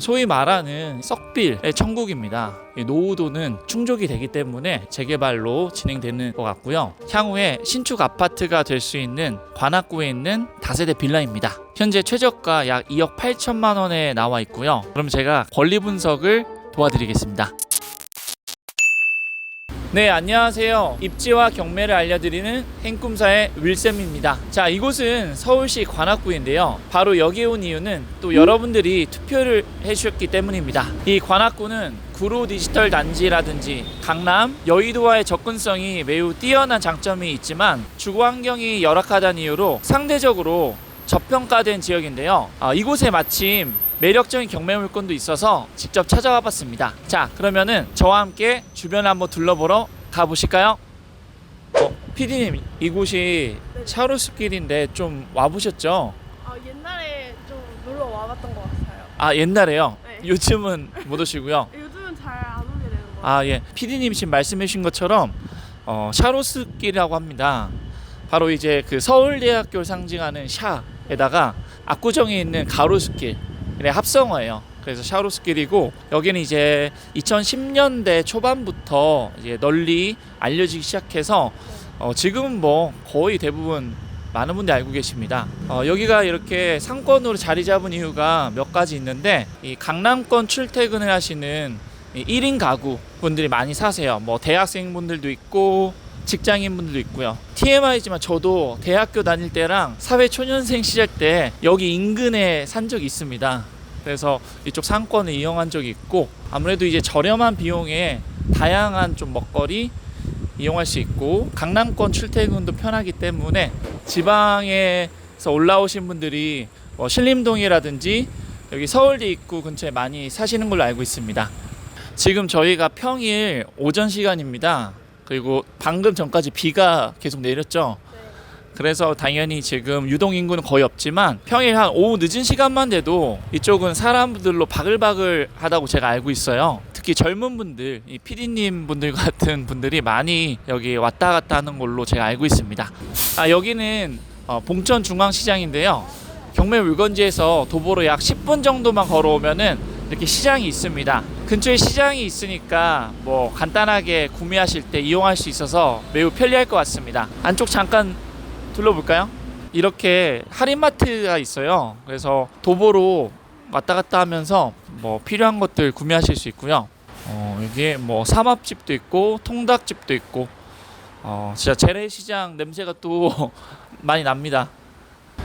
소위 말하는 썩빌의 천국입니다. 노후도는 충족이 되기 때문에 재개발로 진행되는 것 같고요. 향후에 신축 아파트가 될 수 있는 관악구에 있는 다세대 빌라입니다. 현재 최저가 약 2억 8천만 원에 나와 있고요. 그럼 제가 권리 분석을 도와드리겠습니다. 네, 안녕하세요. 입지와 경매를 알려드리는 행꿈사의 윌쌤입니다. 자, 이곳은 서울시 관악구인데요. 바로 여기에 온 이유는 또 여러분들이 투표를 해주셨기 때문입니다. 이 관악구는 구로 디지털 단지라든지 강남, 여의도와의 접근성이 매우 뛰어난 장점이 있지만 주거 환경이 열악하다는 이유로 상대적으로 저평가된 지역인데요. 이곳에 마침 매력적인 경매 물건도 있어서 직접 찾아와 봤습니다. 자, 그러면은 저와 함께 주변을 한번 둘러보러 가보실까요? PD님, 이곳이 샤로스길인데 좀 와보셨죠? 옛날에 좀 놀러 와봤던 것 같아요. 아, 옛날에요? 네. 요즘은 못 오시고요. 요즘은 잘 안 오게 되는 것 같아요. 예. PD님이 지금 말씀해 주신 것처럼 샤로스길이라고 합니다. 바로 이제 그 서울대학교를 상징하는 샤에다가 압구정에 있는 가로수길 합성어예요. 그래서 샤로스길이고, 여기는 이제 2010년대 초반부터 이제 널리 알려지기 시작해서 지금은 뭐 거의 대부분 많은 분들이 알고 계십니다. 여기가 이렇게 상권으로 자리 잡은 이유가 몇 가지 있는데, 이 강남권 출퇴근을 하시는 1인 가구 분들이 많이 사세요. 뭐 대학생분들도 있고 직장인분들도 있고요. TMI지만 저도 대학교 다닐 때랑 사회초년생 시절 때 여기 인근에 산 적이 있습니다. 그래서 이쪽 상권을 이용한 적이 있고, 아무래도 이제 저렴한 비용에 다양한 좀 먹거리 이용할 수 있고 강남권 출퇴근도 편하기 때문에 지방에서 올라오신 분들이 신림동이라든지 여기 서울대 입구 근처에 많이 사시는 걸로 알고 있습니다. 지금 저희가 평일 오전 시간입니다. 그리고 방금 전까지 비가 계속 내렸죠. 그래서 당연히 지금 유동 인구는 거의 없지만 평일 한 오후 늦은 시간만 돼도 이쪽은 사람들로 바글바글 하다고 제가 알고 있어요. 특히 젊은 분들, 이 PD님 분들 같은 분들이 많이 여기 왔다 갔다 하는 걸로 제가 알고 있습니다. 여기는 봉천 중앙시장인데요. 경매 물건지에서 도보로 약 10분 정도만 걸어오면은 이렇게 시장이 있습니다. 근처에 시장이 있으니까 뭐 간단하게 구매하실 때 이용할 수 있어서 매우 편리할 것 같습니다. 안쪽 잠깐 둘러볼까요? 이렇게 할인마트가 있어요. 그래서 도보로 왔다 갔다 하면서 뭐 필요한 것들 구매하실 수 있고요. 여기에 뭐 삼합집도 있고 통닭집도 있고 진짜 재래시장 냄새가 또 많이 납니다.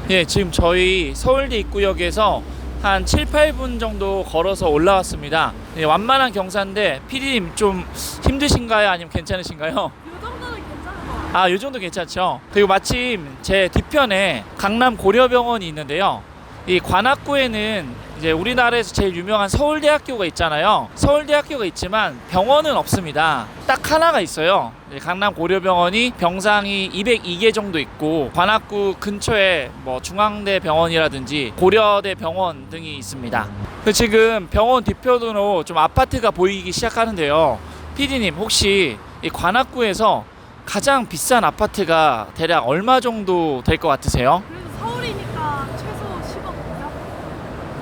예, 지금 저희 서울대 입구역에서 한 7, 8분 정도 걸어서 올라왔습니다. 예, 완만한 경사인데 PD님 좀 힘드신가요? 아니면 괜찮으신가요? 이 정도는 괜찮은 것 같아요. 이 정도 괜찮죠. 그리고 마침 제 뒤편에 강남 고려병원이 있는데요. 이 관악구에는 이제 우리나라에서 제일 유명한 서울대학교가 있잖아요. 서울대학교가 있지만 병원은 없습니다. 딱 하나가 있어요. 강남 고려병원이 병상이 202개 정도 있고, 관악구 근처에 뭐 중앙대 병원이라든지 고려대 병원 등이 있습니다. 지금 병원 뒤편으로 좀 아파트가 보이기 시작하는데요. PD님, 혹시 이 관악구에서 가장 비싼 아파트가 대략 얼마 정도 될 것 같으세요? 그래도 서울이니까 최소 10억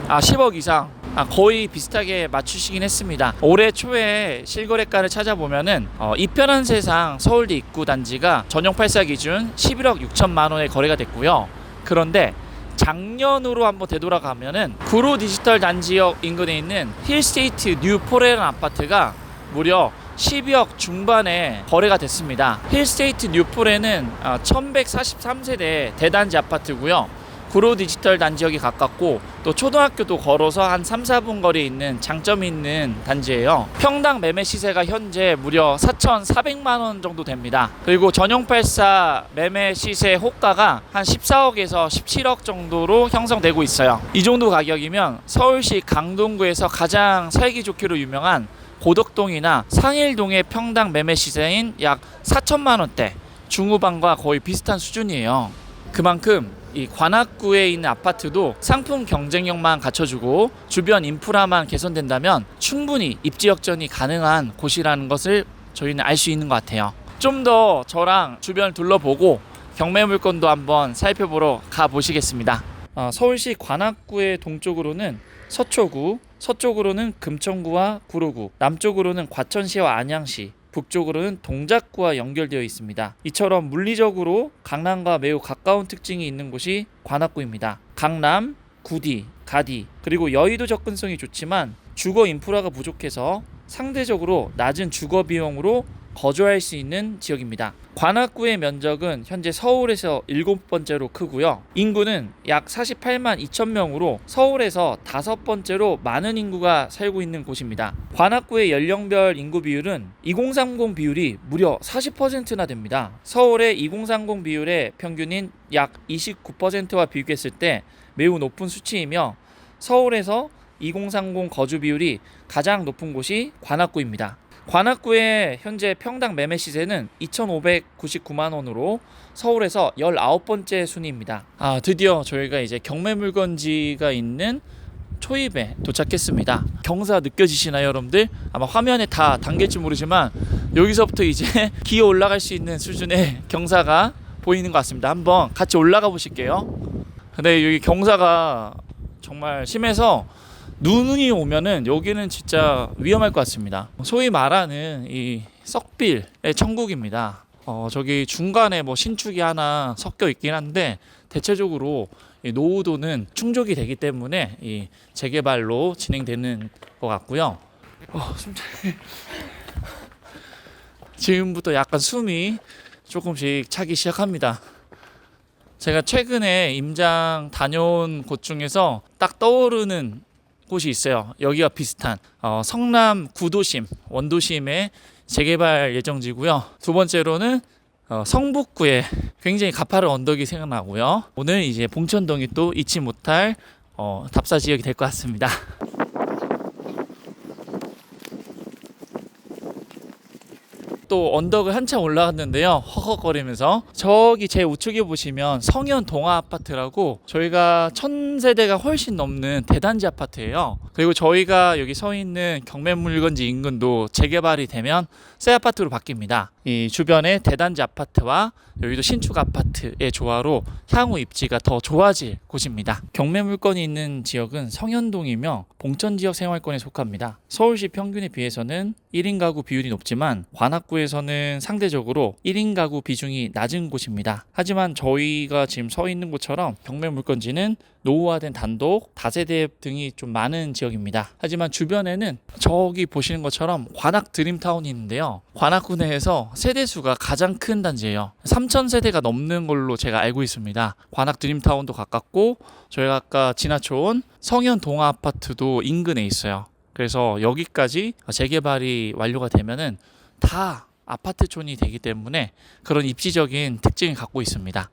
이상? 10억 이상. 거의 비슷하게 맞추시긴 했습니다. 올해 초에 실거래가를 찾아보면은 이편한 세상 서울대 입구 단지가 전용 8사 기준 11억 6천만 원에 거래가 됐고요. 그런데 작년으로 한번 되돌아가면은 구로 디지털 단지역 인근에 있는 힐스테이트 뉴포레라는 아파트가 무려 12억 중반에 거래가 됐습니다. 힐스테이트 뉴포레는 1143세대 대단지 아파트고요. 구로 디지털 단지역이 가깝고 또 초등학교도 걸어서 한 3, 4분 거리에 있는 장점이 있는 단지예요. 평당 매매 시세가 현재 무려 4,400만 원 정도 됩니다. 그리고 전용 8사 매매 시세 호가가 한 14억에서 17억 정도로 형성되고 있어요. 이 정도 가격이면 서울시 강동구에서 가장 살기 좋기로 유명한 고덕동이나 상일동의 평당 매매 시세인 약 4천만 원대 중후반과 거의 비슷한 수준이에요. 그만큼 이 관악구에 있는 아파트도 상품 경쟁력만 갖춰주고 주변 인프라만 개선된다면 충분히 입지 역전이 가능한 곳이라는 것을 저희는 알 수 있는 것 같아요. 좀 더 저랑 주변을 둘러보고 경매 물건도 한번 살펴보러 가보시겠습니다. 서울시 관악구의 동쪽으로는 서초구, 서쪽으로는 금천구와 구로구, 남쪽으로는 과천시와 안양시, 북쪽으로는 동작구와 연결되어 있습니다. 이처럼 물리적으로 강남과 매우 가까운 특징이 있는 곳이 관악구입니다. 강남, 구디, 가디, 그리고 여의도 접근성이 좋지만 주거 인프라가 부족해서 상대적으로 낮은 주거 비용으로 거주할 수 있는 지역입니다. 관악구의 면적은 현재 서울에서 7번째로 크고요. 인구는 약 48만 2천 명으로 서울에서 5번째로 많은 인구가 살고 있는 곳입니다. 관악구의 연령별 인구 비율은 2030 비율이 무려 40%나 됩니다. 서울의 2030 비율의 평균인 약 29%와 비교했을 때 매우 높은 수치이며 서울에서 2030 거주 비율이 가장 높은 곳이 관악구입니다. 관악구의 현재 평당 매매 시세는 2,599만 원으로 서울에서 19번째 순위입니다. 드디어 저희가 이제 경매물건지가 있는 초입에 도착했습니다. 경사 느껴지시나요, 여러분들? 아마 화면에 다 담길지 모르지만 여기서부터 이제 기어 올라갈 수 있는 수준의 경사가 보이는 것 같습니다. 한번 같이 올라가 보실게요. 근데 여기 경사가 정말 심해서 눈이 오면은 여기는 진짜 위험할 것 같습니다. 소위 말하는 이 썩빌의 천국입니다. 저기 중간에 뭐 신축이 하나 섞여 있긴 한데 대체적으로 이 노후도는 충족이 되기 때문에 이 재개발로 진행되는 것 같고요. 지금부터 약간 숨이 조금씩 차기 시작합니다. 제가 최근에 임장 다녀온 곳 중에서 딱 떠오르는 곳이 있어요. 여기와 비슷한 성남 구도심, 원도심의 재개발 예정지고요. 두 번째로는 성북구에 굉장히 가파른 언덕이 생각나고요. 오늘 이제 봉천동이 또 잊지 못할 답사 지역이 될 것 같습니다. 또 언덕을 한참 올라갔는데요. 허걱거리면서 저기 제 우측에 보시면 성현 동아 아파트라고 저희가 1000세대가 훨씬 넘는 대단지 아파트예요. 그리고 저희가 여기 서 있는 경매물건지 인근도 재개발이 되면 새 아파트로 바뀝니다. 이 주변의 대단지 아파트와 여기도 신축 아파트의 조화로 향후 입지가 더 좋아질 곳입니다. 경매물건이 있는 지역은 성현동이며 봉천지역 생활권에 속합니다. 서울시 평균에 비해서는 1인 가구 비율이 높지만 관악구에서는 상대적으로 1인 가구 비중이 낮은 곳입니다. 하지만 저희가 지금 서 있는 곳처럼 경매물건지는 노후화된 단독, 다세대 등이 좀 많은 지역입니다. 하지만 주변에는 저기 보시는 것처럼 관악 드림타운이 있는데요. 관악구 내에서 세대수가 가장 큰 단지예요. 3000세대가 넘는 걸로 제가 알고 있습니다. 관악 드림타운도 가깝고 저희가 아까 지나쳐온 성현 동아 아파트도 인근에 있어요. 그래서 여기까지 재개발이 완료가 되면은 다 아파트촌이 되기 때문에 그런 입지적인 특징을 갖고 있습니다.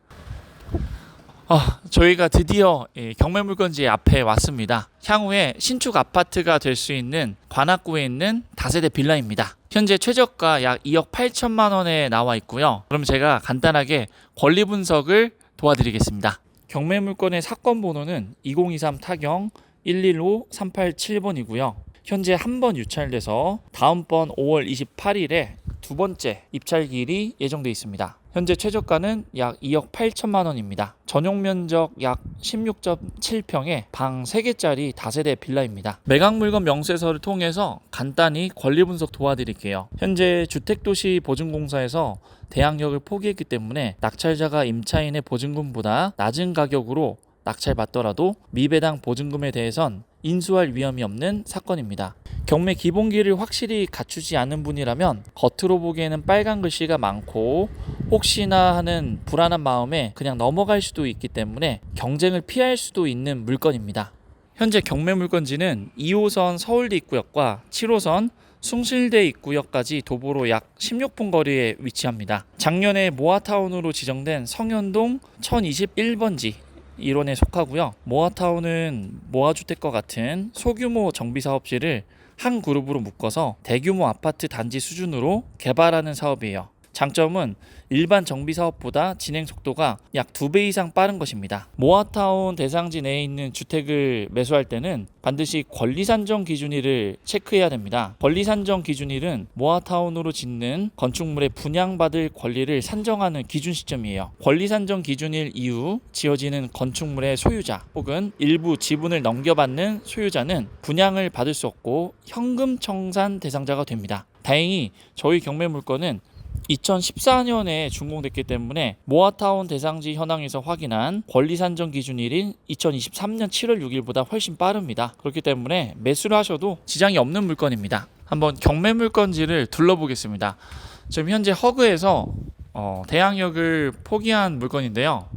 저희가 드디어 경매물건지 앞에 왔습니다. 향후에 신축 아파트가 될 수 있는 관악구에 있는 다세대 빌라입니다. 현재 최저가 약 2억 8천만 원에 나와 있고요. 그럼 제가 간단하게 권리 분석을 도와드리겠습니다. 경매물건의 사건 번호는 2023 타경 115387번이고요. 현재 한 번 유찰돼서 다음번 5월 28일에 두 번째 입찰기일이 예정돼 있습니다. 현재 최저가는 약 2억 8천만 원입니다. 전용 면적 약 16.7평에 방 3개짜리 다세대 빌라입니다. 매각물건 명세서를 통해서 간단히 권리 분석 도와드릴게요. 현재 주택도시보증공사에서 대항력을 포기했기 때문에 낙찰자가 임차인의 보증금보다 낮은 가격으로 낙찰받더라도 미배당 보증금에 대해선 인수할 위험이 없는 사건입니다. 경매 기본기를 확실히 갖추지 않은 분이라면 겉으로 보기에는 빨간 글씨가 많고 혹시나 하는 불안한 마음에 그냥 넘어갈 수도 있기 때문에 경쟁을 피할 수도 있는 물건입니다. 현재 경매 물건지는 2호선 서울대 입구역과 7호선 숭실대 입구역까지 도보로 약 16분 거리에 위치합니다. 작년에 모아타운으로 지정된 성현동 1021번지 일원에 속하고요. 모아타운은 모아주택과 같은 소규모 정비사업지를 한 그룹으로 묶어서 대규모 아파트 단지 수준으로 개발하는 사업이에요. 장점은 일반 정비 사업보다 진행 속도가 약 2배 이상 빠른 것입니다. 모아타운 대상지 내에 있는 주택을 매수할 때는 반드시 권리산정 기준일을 체크해야 됩니다. 권리산정 기준일은 모아타운으로 짓는 건축물의 분양받을 권리를 산정하는 기준 시점이에요. 권리산정 기준일 이후 지어지는 건축물의 소유자 혹은 일부 지분을 넘겨받는 소유자는 분양을 받을 수 없고 현금 청산 대상자가 됩니다. 다행히 저희 경매 물건은 2014년에 준공됐기 때문에 모아타운 대상지 현황에서 확인한 권리산정 기준일인 2023년 7월 6일보다 훨씬 빠릅니다. 그렇기 때문에 매수를 하셔도 지장이 없는 물건입니다. 한번 경매 물건지를 둘러보겠습니다. 지금 현재 허그에서 대항력을 포기한 물건인데요.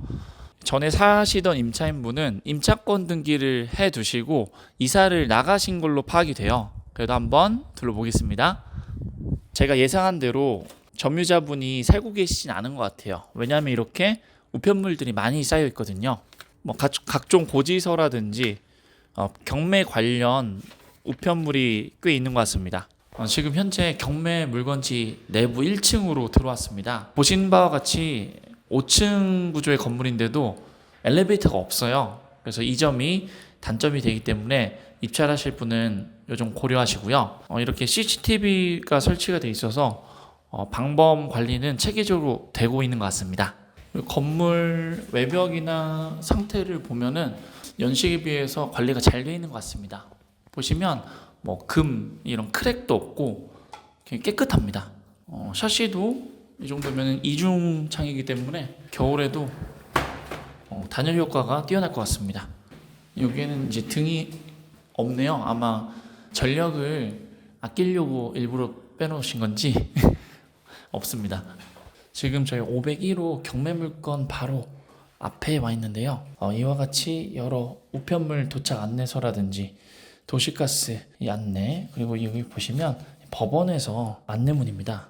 전에 사시던 임차인분은 임차권 등기를 해두시고 이사를 나가신 걸로 파악이 돼요. 그래도 한번 둘러보겠습니다. 제가 예상한 대로 점유자분이 살고 계시진 않은 것 같아요. 왜냐하면 이렇게 우편물들이 많이 쌓여 있거든요. 각종 고지서라든지 경매 관련 우편물이 꽤 있는 것 같습니다. 지금 현재 경매 물건지 내부 1층으로 들어왔습니다. 보신 바와 같이 5층 구조의 건물인데도 엘리베이터가 없어요. 그래서 이 점이 단점이 되기 때문에 입찰하실 분은 이 점 고려하시고요. 이렇게 CCTV가 설치가 돼 있어서 방범 관리는 체계적으로 되고 있는 것 같습니다. 건물 외벽이나 상태를 보면은 연식에 비해서 관리가 잘 되어 있는 것 같습니다. 보시면 금 이런 크랙도 없고 깨끗합니다. 샤시도 이 정도면 이중창이기 때문에 겨울에도 단열 효과가 뛰어날 것 같습니다. 여기에는 이제 등이 없네요. 아마 전력을 아끼려고 일부러 빼놓으신 건지 없습니다. 지금 저희 501호 경매 물건 바로 앞에 와 있는데요. 이와 같이 여러 우편물 도착 안내서라든지 도시가스 안내, 그리고 여기 보시면 법원에서 안내문입니다.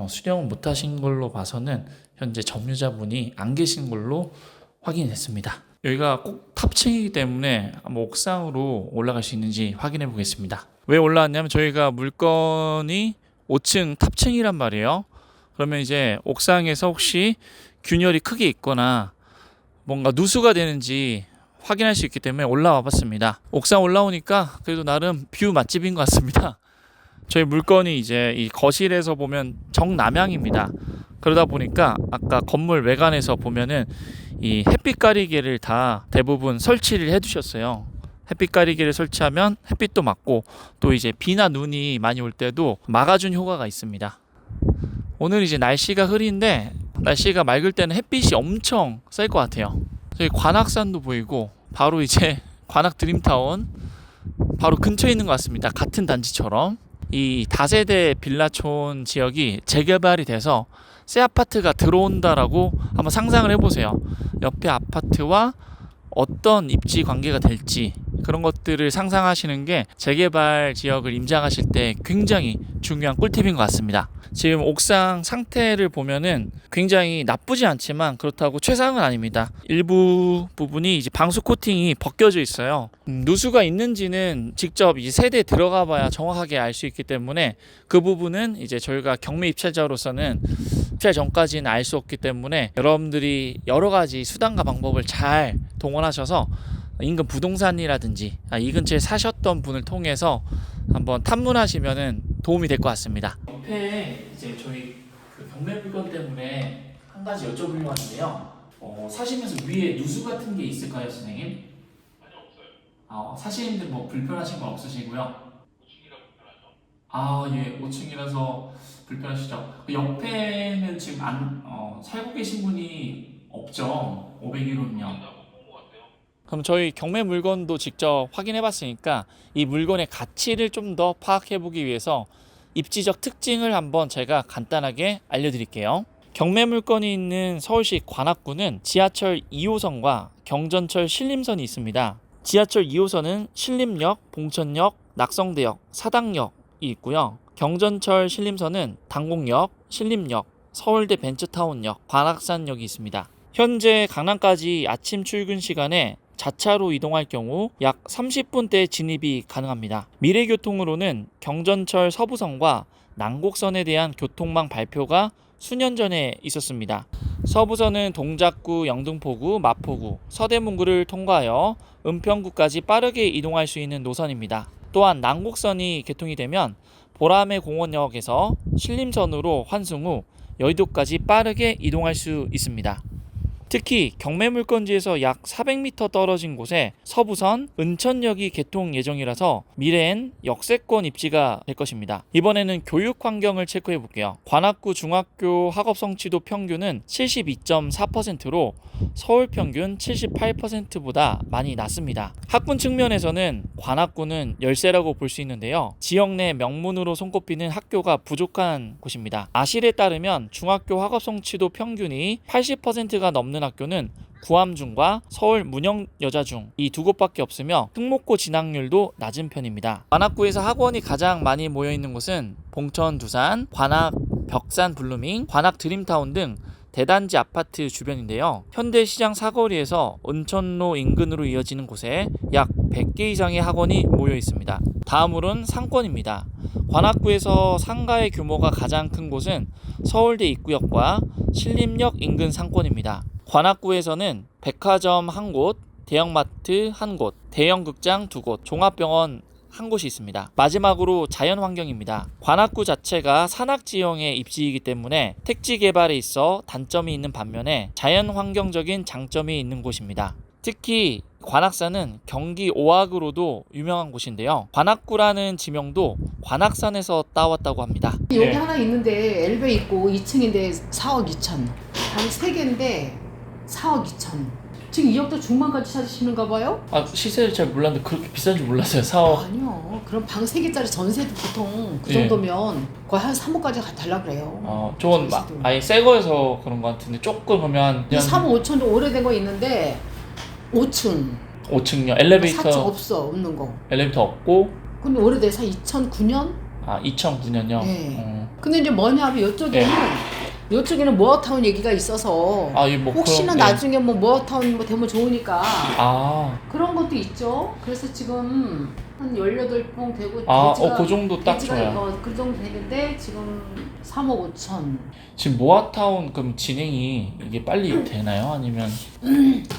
수령 못하신 걸로 봐서는 현재 점유자분이 안 계신 걸로 확인했습니다. 여기가 꼭 탑층이기 때문에 한번 옥상으로 올라갈 수 있는지 확인해 보겠습니다. 왜 올라왔냐면 저희가 물건이 5층 탑층이란 말이에요. 그러면 이제 옥상에서 혹시 균열이 크게 있거나 뭔가 누수가 되는지 확인할 수 있기 때문에 올라와 봤습니다. 옥상 올라오니까 그래도 나름 뷰 맛집인 것 같습니다. 저희 물건이 이제 이 거실에서 보면 정남향입니다. 그러다 보니까 아까 건물 외관에서 보면은 이 햇빛 가리개를 다 대부분 설치를 해 두셨어요. 햇빛 가리개를 설치하면 햇빛도 맞고 또 이제 비나 눈이 많이 올 때도 막아준 효과가 있습니다. 오늘 이제 날씨가 흐린데 날씨가 맑을 때는 햇빛이 엄청 셀 것 같아요. 저희 관악산도 보이고 바로 이제 관악 드림타운 바로 근처에 있는 것 같습니다. 같은 단지처럼 이 다세대 빌라촌 지역이 재개발이 돼서 새 아파트가 들어온다라고 한번 상상을 해보세요. 옆에 아파트와 어떤 입지 관계가 될지 그런 것들을 상상하시는 게 재개발 지역을 임장하실 때 굉장히 중요한 꿀팁인 것 같습니다. 지금 옥상 상태를 보면은 굉장히 나쁘지 않지만 그렇다고 최상은 아닙니다. 일부 부분이 이제 방수 코팅이 벗겨져 있어요. 누수가 있는지는 직접 이 세대에 들어가 봐야 정확하게 알 수 있기 때문에 그 부분은 이제 저희가 경매 입찰자로서는 입찰 전까지는 알 수 없기 때문에 여러분들이 여러 가지 수단과 방법을 잘 동원하셔서 인근 부동산이라든지 이 근처에 사셨던 분을 통해서 한번 탐문하시면은 도움이 될 것 같습니다. 옆에 이제 저희 그 경매 물건 때문에 한 가지 여쭤보려고 하는데요. 사시면서 위에 누수 같은 게 있을까요, 선생님? 아니 없어요. 사시는데 뭐 불편하신 건 없으시고요. 5층이라 불편하죠. 예, 5층이라서 불편하시죠. 그 옆에는 지금 살고 계신 분이 없죠. 501호는요. 그럼 저희 경매 물건도 직접 확인해 봤으니까 이 물건의 가치를 좀 더 파악해 보기 위해서 입지적 특징을 한번 제가 간단하게 알려드릴게요. 경매 물건이 있는 서울시 관악구는 지하철 2호선과 경전철 신림선이 있습니다. 지하철 2호선은 신림역, 봉천역, 낙성대역, 사당역이 있고요. 경전철 신림선은 당곡역, 신림역, 서울대 벤처타운역, 관악산역이 있습니다. 현재 강남까지 아침 출근 시간에 자차로 이동할 경우 약 30분대 진입이 가능합니다. 미래교통으로는 경전철 서부선과 난곡선에 대한 교통망 발표가 수년 전에 있었습니다. 서부선은 동작구, 영등포구, 마포구, 서대문구를 통과하여 은평구까지 빠르게 이동할 수 있는 노선입니다. 또한南곡선이 개통이 되면 보라매 공원역에서 신림선으로 환승 후 여의도까지 빠르게 이동할 수 있습니다. 특히 경매물건지에서 약 400m 떨어진 곳에 서부선 은천역이 개통 예정이라서 미래엔 역세권 입지가 될 것입니다. 이번에는 교육 환경을 체크해 볼게요. 관악구 중학교 학업 성취도 평균은 72.4%로 서울 평균 78%보다 많이 낮습니다. 학군 측면에서는 관악구는 열세라고 볼 수 있는데요. 지역 내 명문으로 손꼽히는 학교가 부족한 곳입니다. 아실에 따르면 중학교 학업 성취도 평균이 80%가 넘는 학교는 구암중과 서울 문영여자중 이 두 곳밖에 없으며 특목고 진학률도 낮은 편입니다. 관악구에서 학원이 가장 많이 모여있는 곳은 봉천 두산, 관악 벽산 블루밍, 관악 드림타운 등 대단지 아파트 주변인데요. 현대시장 사거리에서 은천로 인근으로 이어지는 곳에 약 100개 이상의 학원이 모여 있습니다. 다음으로는 상권입니다. 관악구에서 상가의 규모가 가장 큰 곳은 서울대 입구역과 신림역 인근 상권입니다. 관악구에서는 백화점 한 곳, 대형마트 한 곳, 대형극장 두 곳, 종합병원 한 곳이 있습니다. 마지막으로 자연환경입니다. 관악구 자체가 산악지형의 입지이기 때문에 택지 개발에 있어 단점이 있는 반면에 자연환경적인 장점이 있는 곳입니다. 특히 관악산은 경기 오악으로도 유명한 곳인데요. 관악구라는 지명도 관악산에서 따왔다고 합니다. 여기 하나 있는데 엘베 있고 2층인데 4억 2천. 방 3개인데 4억 2천. 지금 2억도 중반까지 찾으시는가 봐요? 시세를 잘 몰랐는데 그렇게 비싼 줄 몰랐어요. 4억. 아니요. 그럼 방 3개짜리 전세도 보통 그 예. 정도면 거의 한 3억까지 달라 그래요. 저건 전세도. 아예 새 거여서 그런 것 같은데 조금 그러면 3억 5천도 오래된 거 있는데 5층. 5층요. 엘리베이터 4층 없는 거. 엘리베이터 없고 근데 오래돼서 2009년? 2009년요. 네. 근데 이제 뭐냐면 이쪽에는 모어타운 얘기가 있어서 혹시나 나중에 뭐 모어타운 뭐 되면 좋으니까 그런 것도 있죠. 그래서 지금 한 18평 되고 그 정도 딱 좋아요. 그 정도 되는데 지금 3억 5천. 지금 모아타운 그럼 진행이 이게 빨리 되나요? 아니면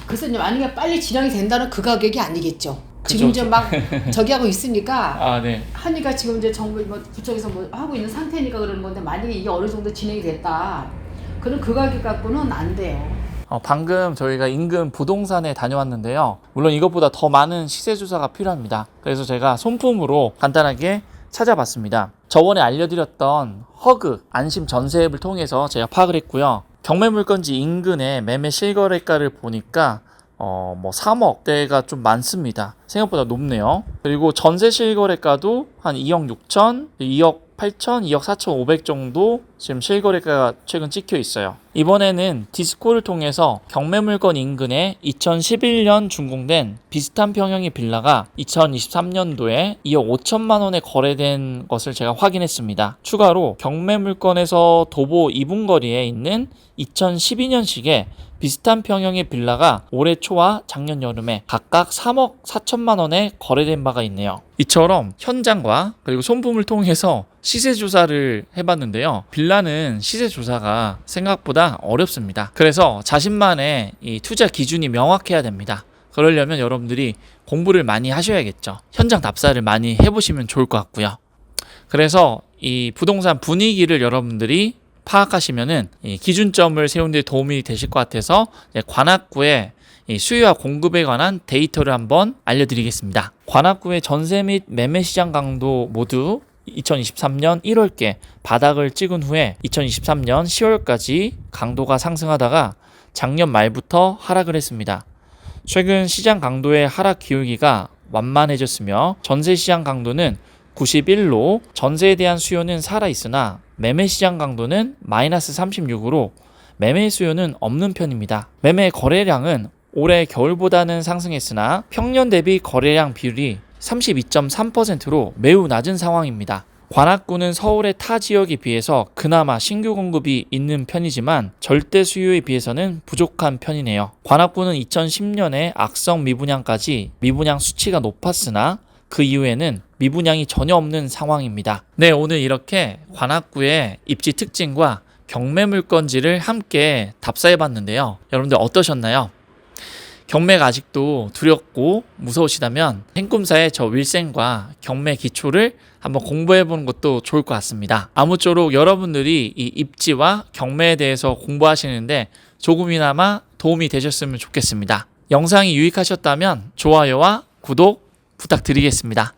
그래서 이제 만약에 빨리 진행이 된다는 그 가격이 아니겠죠. 그죠, 지금 이제 막 저기 하고 있으니까 네. 하니까 지금 이제 정부 부처에서 뭐 하고 있는 상태니까 그러는 건데 만약에 이게 어느 정도 진행이 됐다. 그럼 그 가격 갖고는 안 돼요. 방금 저희가 인근 부동산에 다녀왔는데요. 물론 이것보다 더 많은 시세 조사가 필요합니다. 그래서 제가 손품으로 간단하게 찾아봤습니다. 저번에 알려드렸던 허그 안심 전세 앱을 통해서 제가 파악을 했고요. 경매물건지 인근의 매매 실거래가를 보니까 3억대가 좀 많습니다. 생각보다 높네요. 그리고 전세 실거래가도 한 2억 6천, 2억 8천, 2억 4천 5백 정도 지금 실거래가가 최근 찍혀 있어요. 이번에는 디스코를 통해서 경매물건 인근에 2011년 준공된 비슷한 평형의 빌라가 2023년도에 2억 5천만 원에 거래된 것을 제가 확인했습니다. 추가로 경매물건에서 도보 2분 거리에 있는 2012년식의 비슷한 평형의 빌라가 올해 초와 작년 여름에 각각 3억 4천만 원에 거래된 바가 있네요. 이처럼 현장과 그리고 손품을 통해서 시세 조사를 해봤는데요. 빌라는 시세 조사가 생각보다 어렵습니다. 그래서 자신만의 이 투자 기준이 명확해야 됩니다. 그러려면 여러분들이 공부를 많이 하셔야겠죠. 현장 답사를 많이 해보시면 좋을 것 같고요. 그래서 이 부동산 분위기를 여러분들이 파악하시면은 이 기준점을 세우는 데 도움이 되실 것 같아서 관악구의 이 수요와 공급에 관한 데이터를 한번 알려드리겠습니다. 관악구의 전세 및 매매 시장 강도 모두 2023년 1월께 바닥을 찍은 후에 2023년 10월까지 강도가 상승하다가 작년 말부터 하락을 했습니다. 최근 시장 강도의 하락 기울기가 완만해졌으며 전세 시장 강도는 91로 전세에 대한 수요는 살아있으나 매매 시장 강도는 마이너스 36으로 매매 수요는 없는 편입니다. 매매 거래량은 올해 겨울보다는 상승했으나 평년 대비 거래량 비율이 32.3%로 매우 낮은 상황입니다. 관악구는 서울의 타 지역에 비해서 그나마 신규 공급이 있는 편이지만 절대 수요에 비해서는 부족한 편이네요. 관악구는 2010년에 악성 미분양까지 미분양 수치가 높았으나 그 이후에는 미분양이 전혀 없는 상황입니다. 네, 오늘 이렇게 관악구의 입지 특징과 경매 물건지를 함께 답사해 봤는데요. 여러분들 어떠셨나요? 경매가 아직도 두렵고 무서우시다면 행꿈사의 저 윌쌤과 경매 기초를 한번 공부해 보는 것도 좋을 것 같습니다. 아무쪼록 여러분들이 이 입지와 경매에 대해서 공부하시는데 조금이나마 도움이 되셨으면 좋겠습니다. 영상이 유익하셨다면 좋아요와 구독 부탁드리겠습니다.